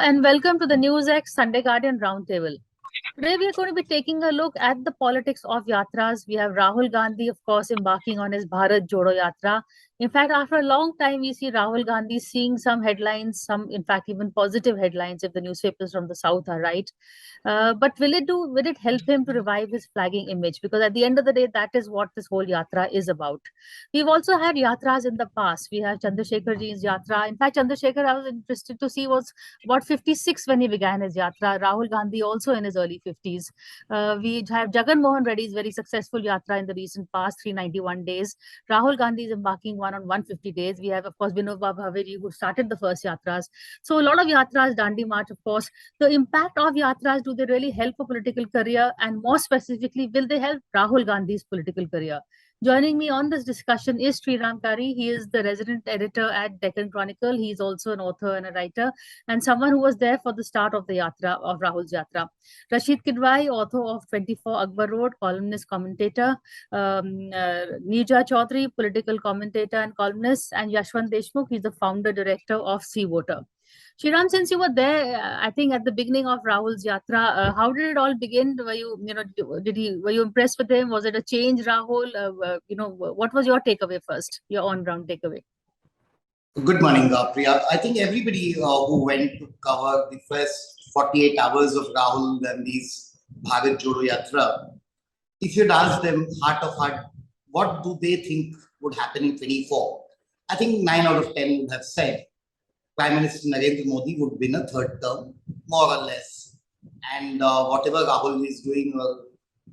and welcome to the NewsX Sunday Guardian Roundtable. Today we are going to be taking a look at the politics of Yatras. We have Rahul Gandhi, of course, embarking on his Bharat Jodo Yatra. In fact, after a long time, we see Rahul Gandhi seeing some headlines, some, in fact, even positive headlines if the newspapers from the south are right. But will it help him to revive his flagging image? Because at the end of the day, that is what this whole Yatra is about. We've also had Yatras in the past. We have Chandrasekhar ji's Yatra. In fact, Chandrasekhar, I was interested to see, was about 56 when he began his Yatra. Rahul Gandhi also in his early 50s. We have Jagan Mohan Reddy's very successful Yatra in the recent past, 391 days. Rahul Gandhi is embarking one on 150 days. We have, of course, Vinoba Bhaveri, who started the first Yatras. So a lot of Yatras, Dandi March, of course. The impact of Yatras, do they really help a political career? And more specifically, will they help Rahul Gandhi's political career? Joining me on this discussion is Sriram Kari. He is the resident editor at Deccan Chronicle. He is also an author and a writer, and someone who was there for the start of the Yatra, of Rahul's Yatra. Rashid Kidwai, author of 24 Akbar Road, columnist, commentator. Neerja Chaudhary, political commentator and columnist, and Yashwant Deshmukh, he's the founder director of Sea Voter. Shriram, since you were there, I think at the beginning of Rahul's Yatra, how did it all begin? Were were you impressed with him? Was it a change, Rahul? What was your takeaway first, your on-ground takeaway? Good morning, Priya. I think everybody who went to cover the first 48 hours of Rahul Gandhi's Bharat Jodo Yatra, if you'd ask them heart of heart, what do they think would happen in 24? I think 9 out of 10 would have said Prime Minister Narendra Modi would win a third term, more or less. And whatever Rahul is doing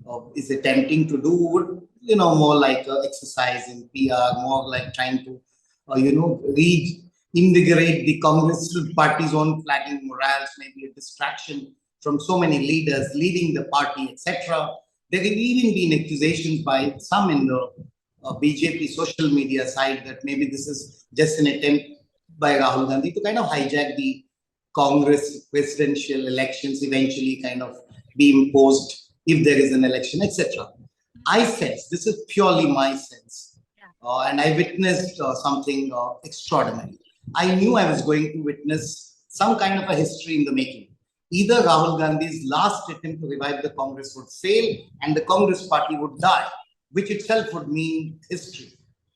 or is attempting to do would, more like exercise in PR, more like trying to, reinvigorate the Congress party's own flagging morals, maybe a distraction from so many leaders leading the party, etc. There have even been accusations by some in the BJP social media side that maybe this is just an attempt by Rahul Gandhi to kind of hijack the Congress presidential elections, eventually kind of be imposed if there is an election, etc. I sense, this is purely my sense, and I witnessed something extraordinary. I knew I was going to witness some kind of a history in the making. Either Rahul Gandhi's last attempt to revive the Congress would fail and the Congress party would die, which itself would mean history,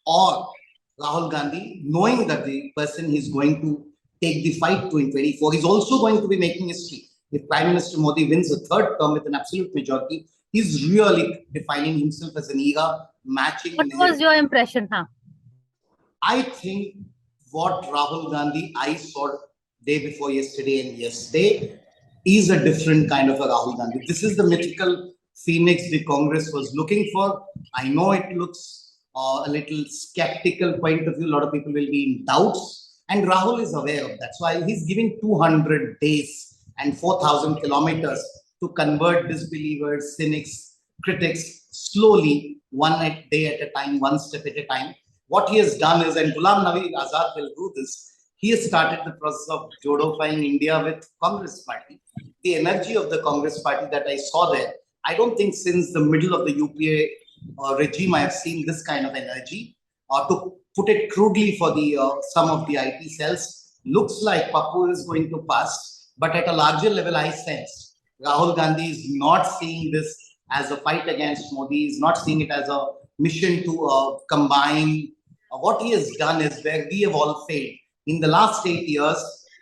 or Rahul Gandhi, knowing that the person he's going to take the fight to in 24, is also going to be making history. If Prime Minister Modi wins a third term with an absolute majority, he's really defining himself as an era matching. What was your impression, huh? I think what Rahul Gandhi I saw day before yesterday and yesterday is a different kind of a Rahul Gandhi. This is the mythical phoenix the Congress was looking for. I know it looks a little skeptical point of view. A lot of people will be in doubts, and Rahul is aware of that. So he's giving 200 days and 4,000 kilometers to convert disbelievers, cynics, critics, slowly, one day at a time, one step at a time. What he has done is, and Ghulam Nabi Azad will do this, he has started the process of Jodifying India with Congress party. The energy of the Congress party that I saw there, I don't think since the middle of the UPA regime I have seen this kind of energy. To put it crudely for the some of the IT cells, looks like Papu is going to pass, but at a larger level I sense Rahul Gandhi is not seeing this as a fight against Modi, is not seeing it as a mission to combine. What he has done is where we have all failed. In the last 8 years,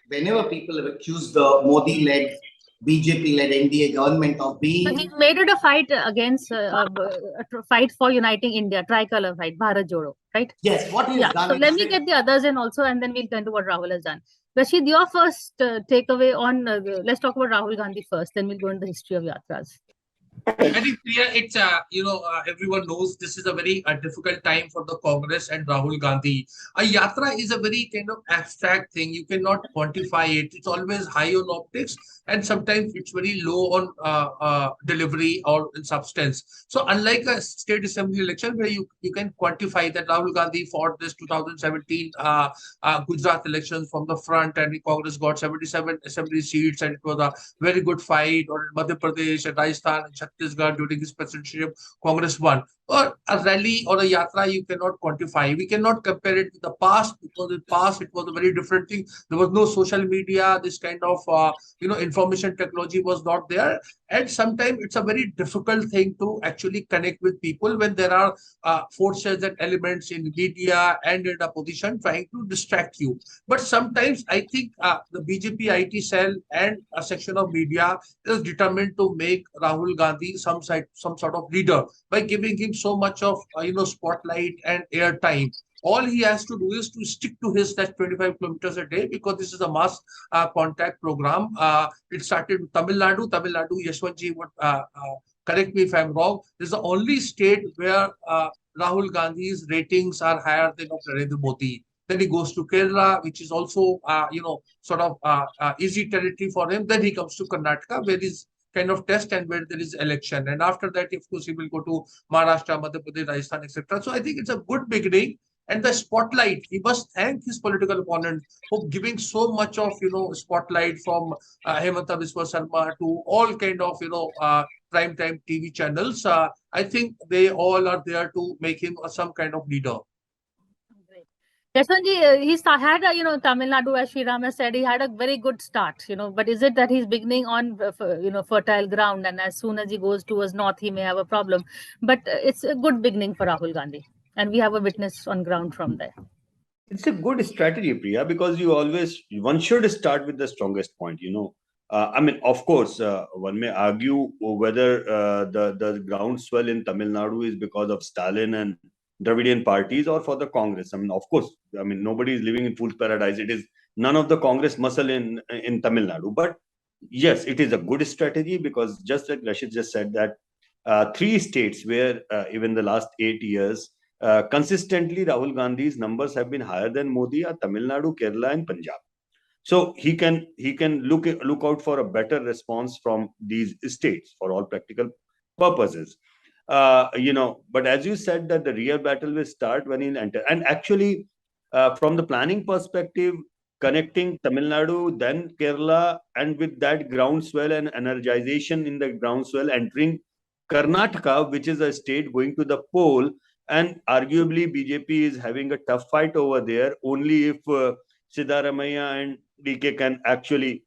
whenever people have accused the Modi-led, BJP-led NDA government of being... So he made it a fight against, a fight for uniting India, tricolor fight, Bharat Jodo, right? Yes, what he has done... So let me get the others in also, and then we'll turn to what Rahul has done. Rashid, your first takeaway on, let's talk about Rahul Gandhi first, then we'll go into the history of Yatras. I think, Priya, it's, everyone knows this is a very difficult time for the Congress and Rahul Gandhi. A yatra is a very kind of abstract thing. You cannot quantify it. It's always high on optics, and sometimes it's very low on delivery or in substance. So unlike a state assembly election where you can quantify that Rahul Gandhi fought this 2017 Gujarat elections from the front, and the Congress got 77 assembly seats, and it was a very good fight, or in Madhya Pradesh and Rajasthan and Chhattisgarh during his presidency, Congress won. or a rally or a yatra you cannot quantify. We cannot compare it with the past, because in past it was a very different thing. There was no social media. This kind of information technology was not there, and sometimes it's a very difficult thing to actually connect with people when there are forces and elements in media and in a position trying to distract you. But sometimes I think the BJP IT cell and a section of media is determined to make Rahul Gandhi some sort of leader by giving him so much of spotlight and airtime. All he has to do is to stick to his that 25 kilometers a day, because this is a mass contact program. It started with Tamil Nadu. Tamil Nadu, Yashwantji would correct me if I'm wrong. This is the only state where Rahul Gandhi's ratings are higher than of Narendra Modi. Then he goes to Kerala, which is also, sort of easy territory for him. Then he comes to Karnataka, where his kind of test and where there is election. And after that, of course, he will go to Maharashtra, Madhya Pradesh, Rajasthan, etc. So I think it's a good beginning. And the spotlight, he must thank his political opponent for giving so much of, spotlight, from Hemanta Biswa Sarma to all kind of, prime time TV channels. I think they all are there to make him some kind of leader. Great. Yashwanji, had a, Tamil Nadu, as Sri Ram has said, he had a very good start, but is it that he's beginning on, fertile ground, and as soon as he goes towards north, he may have a problem? But it's a good beginning for Rahul Gandhi, and we have a witness on ground from there. It's a good strategy, Priya, because one should start with the strongest point, I mean, of course, one may argue whether the groundswell in Tamil Nadu is because of Stalin and Dravidian parties or for the Congress. I mean, of course, nobody is living in fool's paradise. It is none of the Congress muscle in Tamil Nadu. But yes, it is a good strategy, because just like Rashid just said, that 3 states where even the last 8 years, consistently Rahul Gandhi's numbers have been higher than Modi are Tamil Nadu, Kerala, and Punjab. So he can look out for a better response from these states for all practical purposes. But as you said, that the real battle will start when he enter. And actually, from the planning perspective, connecting Tamil Nadu, then Kerala, and with that groundswell and energization in the groundswell, entering Karnataka, which is a state going to the poll, and arguably BJP is having a tough fight over there. Only if Siddaramaiah and DK can actually,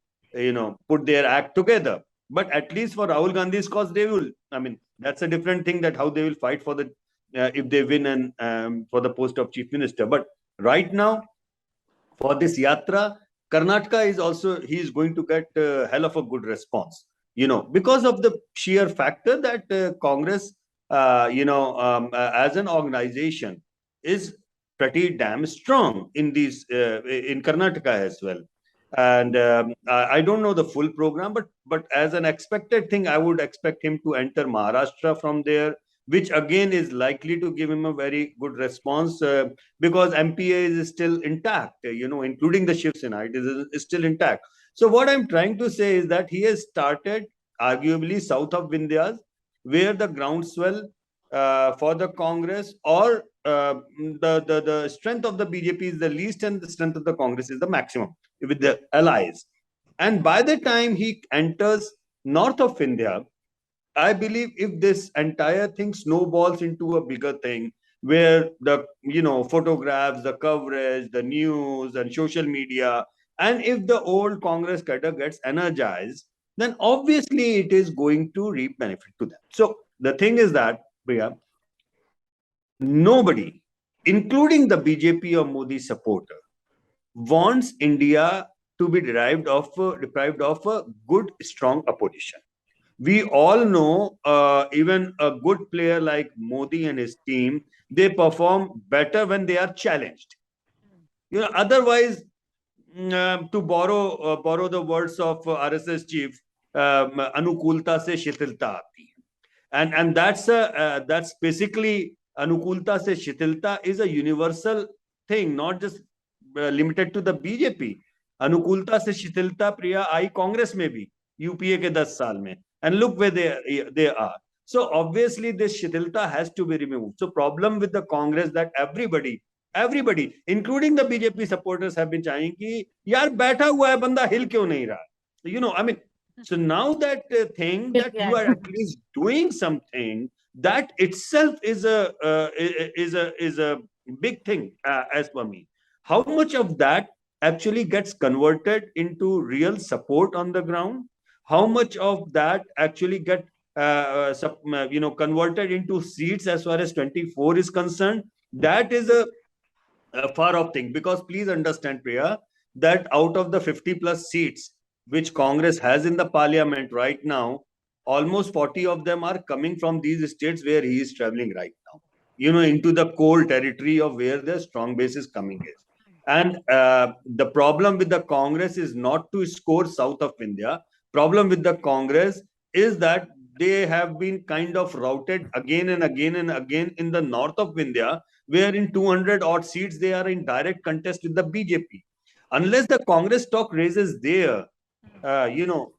put their act together. But at least for Rahul Gandhi's cause, they will. I mean, that's a different thing, that how they will fight for the if they win and for the post of chief minister. But right now, for this yatra, Karnataka is also, he is going to get a hell of a good response. Because of the sheer factor that Congress, as an organization, is pretty damn strong in these in Karnataka as well. And I don't know the full program, but as an expected thing, I would expect him to enter Maharashtra from there, which again is likely to give him a very good response, because MPA is still intact, including the Shiv Sena, it is still intact. So what I'm trying to say is that he has started arguably south of Vindhyas, where the groundswell for the Congress, or the strength of the BJP is the least and the strength of the Congress is the maximum with the allies. And by the time he enters north of India, I believe if this entire thing snowballs into a bigger thing, where the photographs, the coverage, the news and social media, and if the old Congress cadre gets energized, then obviously it is going to reap benefit to them. So the thing is that, Priya, nobody, including the BJP or Modi supporter, wants India to be deprived of a good, strong opposition. We all know, even a good player like Modi and his team, they perform better when they are challenged. Otherwise, to borrow the words of RSS chief, anukulta se shitilta aati hai. And that's basically, anukulta se shitilta is a universal thing, not just limited to the BJP. Anukulta se shitilta, Priya, आई कांग्रेस में भी, UPA के 10 साल में, and look where they are. So obviously this shitilta has to be removed. So problem with the Congress that everybody, including the BJP supporters, have been saying कि यार बैठा हुआ है बंदा हिल क्यों नहीं रहा? I mean, so now that thing that you are at least doing something, that itself is a big thing, as per me. How much of that actually gets converted into real support on the ground? How much of that actually get converted into seats as far as 24 is concerned? That is a far off thing, because please understand, Priya, that out of the 50 plus seats which Congress has in the parliament right now, almost 40 of them are coming from these states where he is traveling right now, into the core territory of where the strong base is coming is. And the problem with the Congress is not to score south of India. Problem with the Congress is that they have been kind of routed again and again and again in the north of India, where in 200 odd seats they are in direct contest with the BJP. Unless the Congress stock raises there,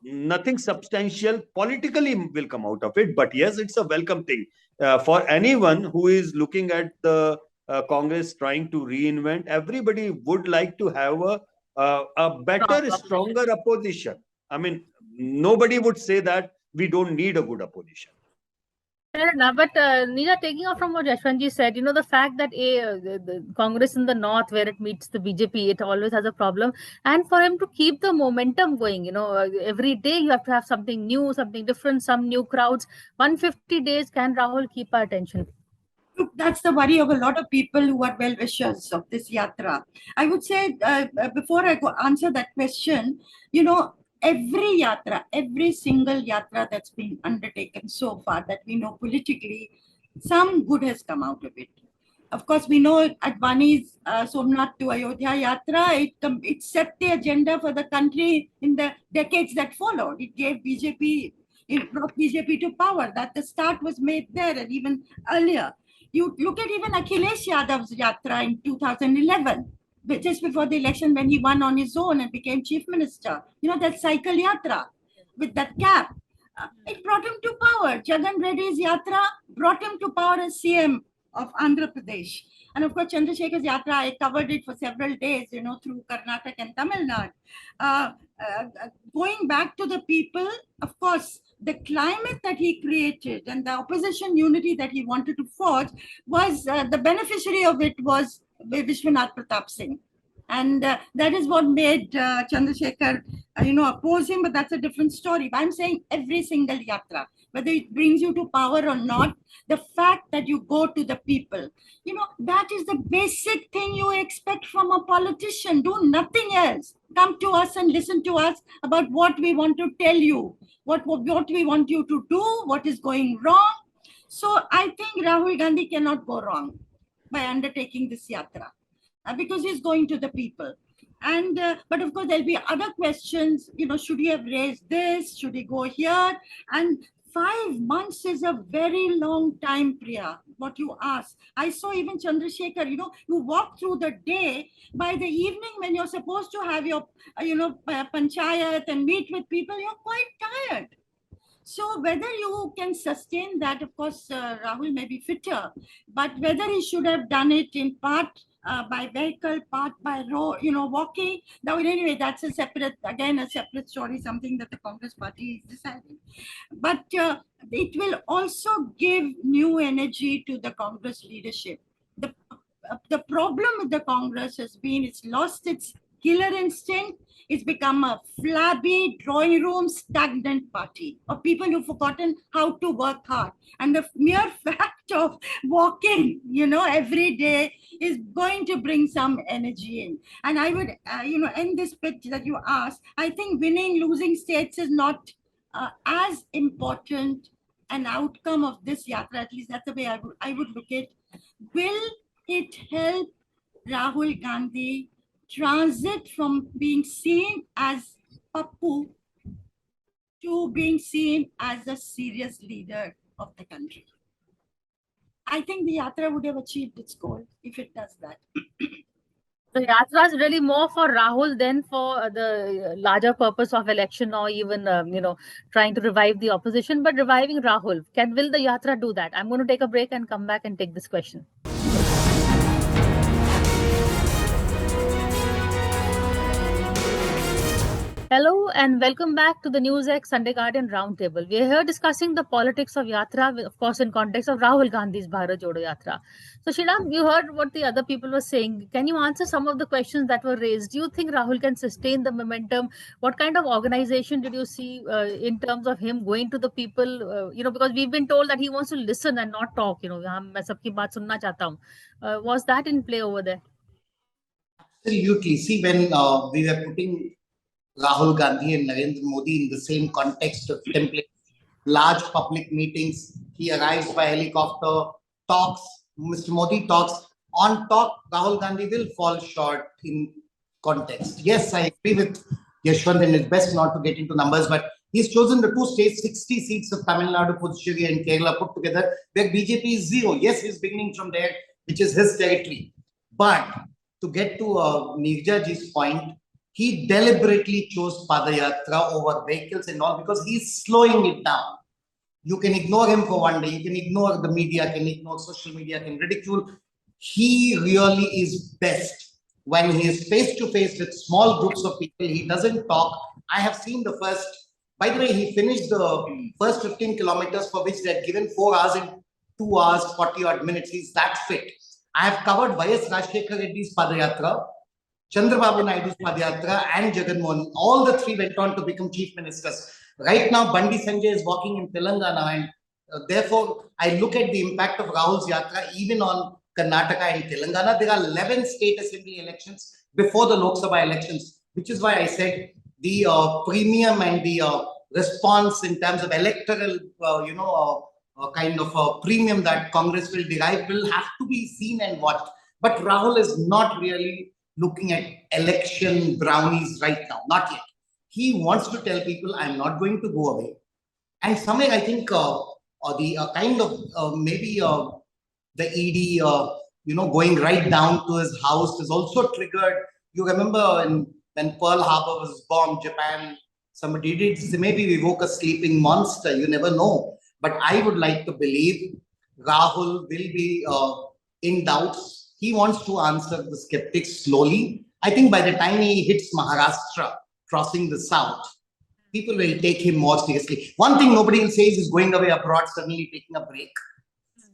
nothing substantial politically will come out of it. But yes, it's a welcome thing for anyone who is looking at the Congress trying to reinvent. Everybody would like to have a better, stronger opposition. I mean, nobody would say that we don't need a good opposition. Fair enough, but Neera, taking off from what Yashwantji said, the fact that the Congress in the north, where it meets the BJP, it always has a problem. And for him to keep the momentum going, every day you have to have something new, something different, some new crowds. 150 days, can Rahul keep our attention? Look, that's the worry of a lot of people who are well-wishers of this yatra. I would say, before I answer that question, every yatra, every single yatra that's been undertaken so far that we know politically, some good has come out of it. Of course, we know Advani's Somnath to Ayodhya yatra, it set the agenda for the country in the decades that followed. It gave BJP, it brought BJP to power. That the start was made there and even earlier. You look at even Akhilesh Yadav's yatra in 2011, just before the election, when he won on his own and became chief minister. That cycle yatra with that cap, it brought him to power. Jagan Reddy's yatra brought him to power as CM of Andhra Pradesh. And of course, Chandrasekhar's yatra, I covered it for several days, through Karnataka and Tamil Nadu. Going back to the people, of course, the climate that he created and the opposition unity that he wanted to forge was, the beneficiary of it was Vishwanath Pratap Singh. And that is what made Chandrasekhar, oppose him, but that's a different story. But I'm saying every single yatra, whether it brings you to power or not, the fact that you go to the people, that is the basic thing you expect from a politician. Do nothing else. Come to us and listen to us about what we want to tell you, what we want you to do, what is going wrong. So I think Rahul Gandhi cannot go wrong by undertaking this yatra, because he's going to the people. And but of course there'll be other questions, should he have raised this, should he go here? And 5 months is a very long time, Priya, what you ask. I saw even Chandrasekhar, you walk through the day. By the evening, when you're supposed to have your panchayat and meet with people, you're quite tired. So whether you can sustain that, of course, Rahul may be fitter, but whether he should have done it in part by vehicle, part by road, walking. Now, anyway, that's a separate story, something that the Congress party is deciding. But it will also give new energy to the Congress leadership. The problem with the Congress has been it's lost its killer instinct. It's become a flabby, drawing room, stagnant party of people who've forgotten how to work hard. And the mere fact of walking, every day is going to bring some energy in. And I would, end this pitch that you asked. I think winning, losing states is not as important an outcome of this yatra. At least that's the way I would look at it. Will it help Rahul Gandhi transit from being seen as Pappu to being seen as a serious leader of the country? I think the yatra would have achieved its goal if it does that. The yatra is really more for Rahul than for the larger purpose of election, or even trying to revive the opposition, but reviving Rahul. Will the yatra do that? I'm going to take a break and come back and take this question. Hello and welcome back to the NewsX Sunday Guardian Roundtable. We are here discussing the politics of Yatra, of course, in context of Rahul Gandhi's Bharat Jodo Yatra. So, Sriram, you heard what the other people were saying. Can you answer some of the questions that were raised? Do you think Rahul can sustain the momentum? What kind of organization did you see in terms of him going to the people? Because we've been told that he wants to listen and not talk. मैं सबकी बात सुनना चाहता हूँ. Was that in play over there? Absolutely. See, when we were putting Rahul Gandhi and Narendra Modi in the same context of template, large public meetings, he arrives by helicopter, talks, Mr. Modi talks. On talk, Rahul Gandhi will fall short in context. Yes, I agree with Yashwant, and it's best not to get into numbers, but he's chosen the two states, 60 seats of Tamil Nadu, Puducherry and Kerala put together, where BJP is zero. Yes, he's beginning from there, which is his territory. But to get to Nirja ji's point, he deliberately chose Padayatra over vehicles and all because he's slowing it down. You can ignore him for one day, you can ignore the media, can ignore social media, can ridicule. He really is best when he is face to face with small groups of people. He doesn't talk. I have seen the first, by the way, he finished the first 15 kilometers for which they had given 4 hours in 2 hours, 40 odd minutes. He's that fit. I have covered Y.S. Rajshekhar Reddy's Padayatra, Chandrababu Naidu's Padayatra, and Jagan Mohan. All the three went on to become chief ministers. Right now, Bandi Sanjay is walking in Telangana, and therefore, I look at the impact of Rahul's Yatra even on Karnataka and Telangana. There are 11 state assembly elections before the Lok Sabha elections, which is why I said the premium and the response in terms of electoral, kind of a premium that Congress will derive will have to be seen and watched. But Rahul is not really looking at election brownies right now, not yet. He wants to tell people, I'm not going to go away. And somewhere I think the kind of maybe the ED, going right down to his house is also triggered. You remember when Pearl Harbor was bombed, Japan, somebody did say, maybe we woke a sleeping monster, you never know. But I would like to believe Rahul will be in doubts. He wants to answer the skeptics slowly. I think by the time he hits Maharashtra, crossing the south, people will take him more seriously. One thing nobody will say is he's going away abroad, suddenly taking a break.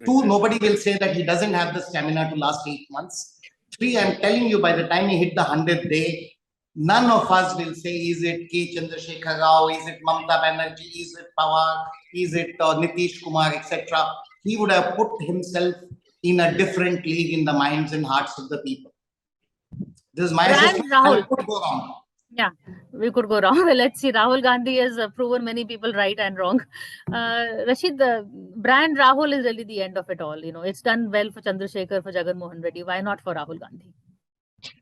Two, nobody will say that he doesn't have the stamina to last 8 months. Three, I'm telling you, by the time he hit the 100th day, none of us will say, is it K. Chandrasekhar Rao, is it Mamata Banerjee, is it Pawar, is it Nitish Kumar, etc. He would have put himself in a different league in the minds and hearts of the people. This is my assessment. I could go wrong. Yeah, we could go wrong. Let's see. Rahul Gandhi has proven many people right and wrong. Rashid, the brand Rahul is really the end of it all. It's done well for Chandrasekhar, for Jagan Mohan Reddy. Why not for Rahul Gandhi?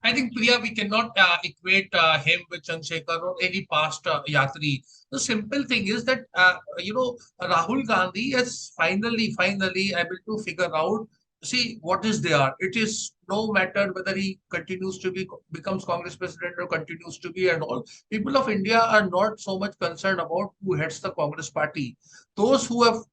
I think, Priya, we cannot equate him with Chandrasekhar or any past Yatri. The simple thing is that, Rahul Gandhi has finally able to figure out, see, what is there. It is no matter whether he continues to becomes Congress president or continues to be and all. People of India are not so much concerned about who heads the Congress party. Those who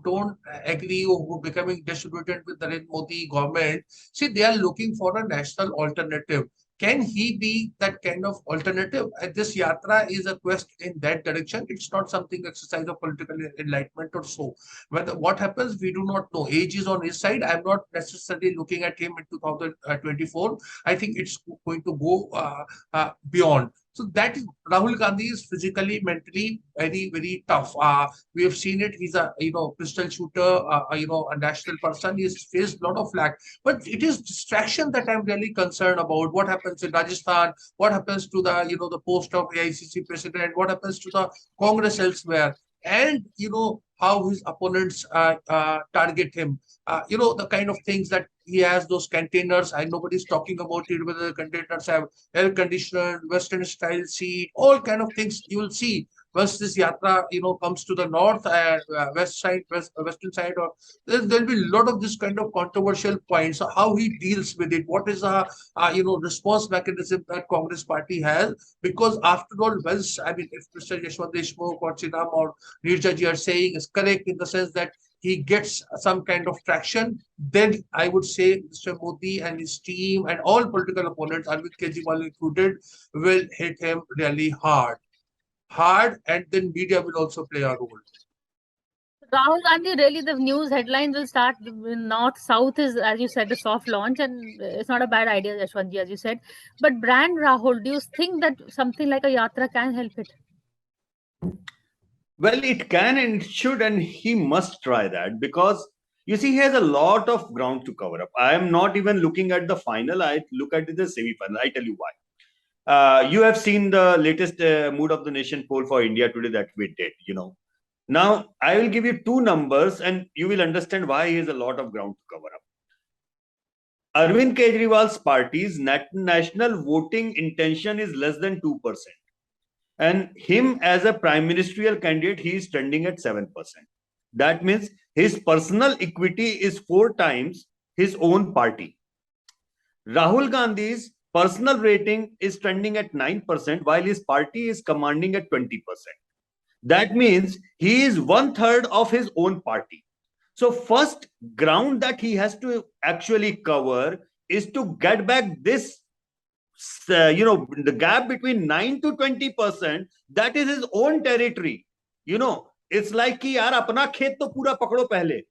don't agree or who are becoming distributed with the Narendra Modi government, see, they are looking for a national alternative. Can he be that kind of alternative? And this yatra is a quest in that direction. It's not something exercise of political enlightenment or so. Whether what happens, we do not know. Age is on his side. I'm not necessarily looking at him in 2024. I think it's going to go beyond. So that is, Rahul Gandhi is physically, mentally very, very tough. We have seen it. He's a pistol shooter, a national person. He's faced a lot of flack. But it is distraction that I'm really concerned about. What happens in Rajasthan? What happens to the the post of AICC president? What happens to the Congress elsewhere? And how his opponents target him. The kind of things that he has, those containers, and nobody's talking about it, whether the containers have air conditioner, Western style seat, all kind of things you will see. Once this yatra, comes to the north and western side, or there'll be a lot of this kind of controversial points. So how he deals with it, what is a response mechanism that Congress party has? Because after all, once, I mean, if Mr. Yashwant Deshmukh or Chidam or Nirja ji are saying is correct in the sense that he gets some kind of traction, then I would say Mr. Modi and his team and all political opponents, Arvind Kejriwal included, will hit him really hard. hard, and then media will also play a role. Rahul Gandhi, really, the news headlines will start in north. South is, as you said, the soft launch, and it's not a bad idea, Yashwantji, as you said. But brand Rahul, do you think that something like a Yatra can help it? Well, it can and it should, and he must try that because you see, he has a lot of ground to cover up. I am not even looking at the final. I look at the semi-final. I tell you why. You have seen the latest Mood of the Nation poll for India today that we did, Now, I will give you two numbers and you will understand why he has a lot of ground to cover up. Arvind Kejriwal's party's national voting intention is less than 2%. And him as a prime ministerial candidate, he is trending at 7%. That means his personal equity is 4 times his own party. Rahul Gandhi's personal rating is trending at 9%, while his party is commanding at 20%. That means he is 1/3 of his own party. So first ground that he has to actually cover is to get back this, the gap between 9 to 20%, that is his own territory. It's like कि यार अपना खेत तो पूरा पकड़ो पहले.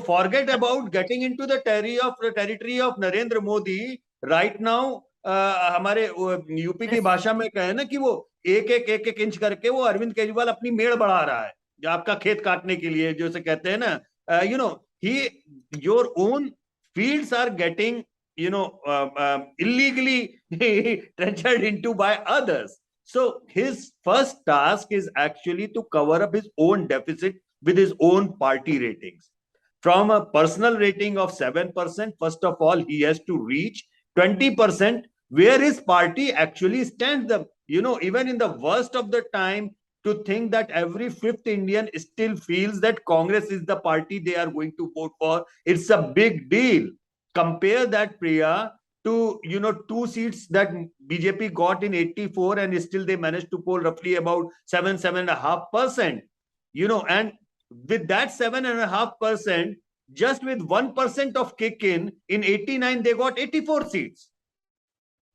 Forget about getting into the territory of Narendra Modi. Right now, हमारे UP की भाषा में कहे ना कि वो एक इंच करके वो अरविंद केजरीवाल अपनी मेड़ बढ़ा रहा है जो आपका खेत काटने के लिए, जो से कहते हैं ना, your own fields are getting, illegally trenched into by others. So his first task is actually to cover up his own deficit with his own party ratings. From a personal rating of 7%, first of all, he has to reach 20%, where his party actually stands. Even in the worst of the time, to think that every fifth Indian still feels that Congress is the party they are going to vote for, it's a big deal. Compare that, Priya, to 2 seats that BJP got in 84, and still they managed to poll roughly about 7.5%. And with that 7.5%, just with 1% of kick in 89, they got 84 seats.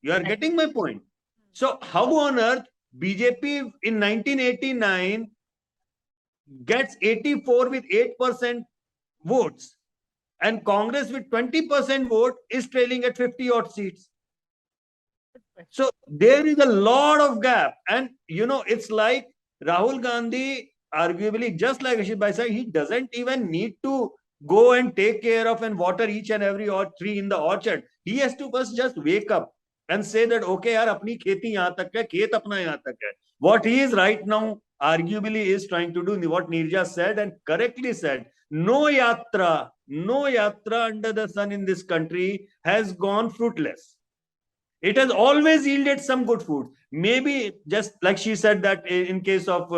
You are getting my point. So how on earth BJP in 1989 gets 84 with 8% votes, and Congress with 20% vote is trailing at 50 odd seats? So there is a lot of gap, and it's like Rahul Gandhi, arguably, just like Ashit Bhai said, he doesn't even need to go and take care of and water each and every tree in the orchard. He has to first just wake up and say that, okay, yaar, apni kheti yahan tak hai, khet apna yahan tak hai. What he is right now, arguably, is trying to do what Neerja said and correctly said. No yatra under the sun in this country has gone fruitless. It has always yielded some good food. Maybe just like she said that in case of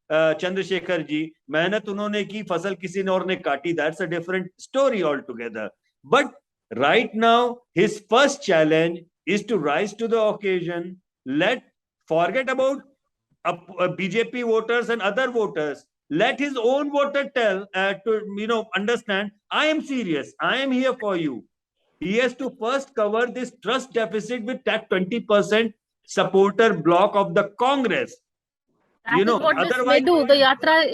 Chandrasekhar ji, मेहनत उन्होंने की, फसल किसी ने और ने काटी. That's a different story altogether. But right now, his first challenge is to rise to the occasion. Forget about BJP voters and other voters. Let his own voter understand, I am serious. I am here for you. He has to first cover this trust deficit with that 20% supporter block of the Congress. Otherwise, do the Yatra.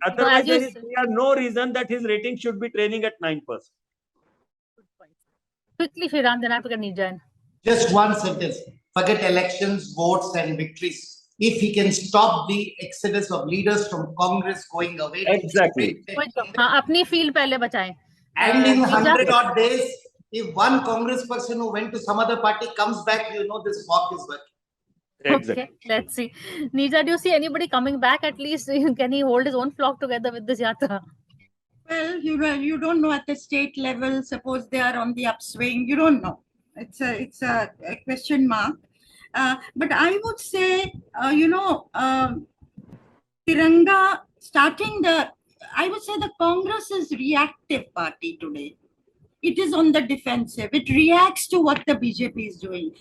Otherwise, there is no reason that his rating should be trailing at 9%. Quickly, Shriram, then I have to get Neerja. Just one sentence. Forget elections, votes, and victories. If he can stop the exodus of leaders from Congress going away. Exactly. Apni field pehle bachaye. And in 100 odd days, if one Congress person who went to some other party comes back, this walk is working. Exactly. Okay, let's see. Neerja, do you see anybody coming back? At least can he hold his own flock together with this Yatra? Well, you don't know at the state level. Suppose they are on the upswing. You don't know. It's a question mark. But I would say, Tiranga I would say the Congress is reactive party today. It is on the defensive. It reacts to what the BJP is doing.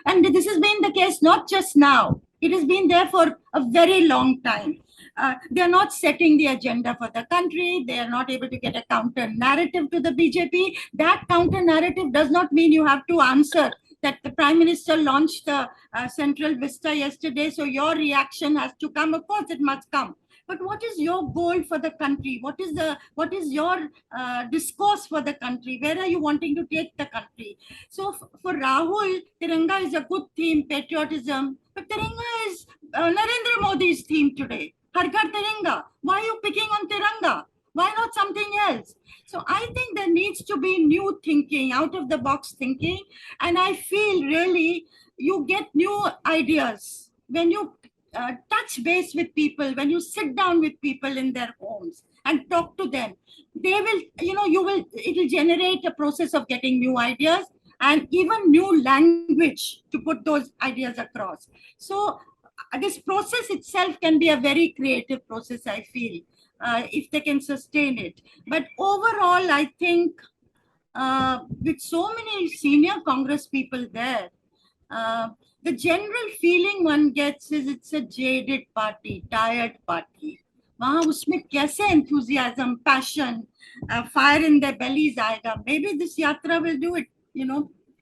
And this has been the case not just now. It has been there for a very long time. They are not setting the agenda for the country. They are not able to get a counter narrative to the BJP. That counter narrative does not mean you have to answer that the Prime Minister launched the Central Vista yesterday, so your reaction has to come. Of course, it must come. But what is your goal for the country? What is your discourse for the country? Where are you wanting to take the country? So for Rahul, Tiranga is a good theme, patriotism. But Tiranga is Narendra Modi's theme today. Har Ghar Tiranga. Why are you picking on Tiranga? Why not something else? So I think there needs to be new thinking, out of the box thinking. And I feel really you get new ideas when you touch base with people, when you sit down with people in their homes and talk to them. They will, it will generate a process of getting new ideas and even new language to put those ideas across. So this process itself can be a very creative process, I feel, if they can sustain it. But overall, I think with so many senior Congress people there, the general feeling one gets is it's a jaded party, tired party. वहाँ उसमें कैसे enthusiasm, passion, fire in their bellies आएगा? Maybe this yatra will do it.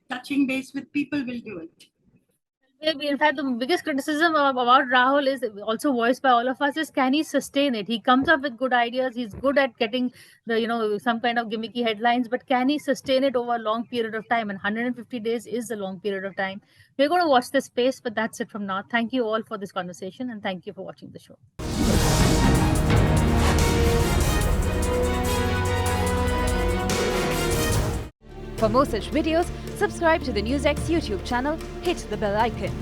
Touching base with people will do it. Maybe, in fact, the biggest criticism about Rahul is also voiced by all of us is, can he sustain it? He comes up with good ideas. He's good at getting the, some kind of gimmicky headlines, but can he sustain it over a long period of time? And 150 days is a long period of time. We're going to watch this space, but that's it from now. Thank you all for this conversation, and thank you for watching the show. For more such videos, subscribe to the NewsX YouTube channel, hit the bell icon.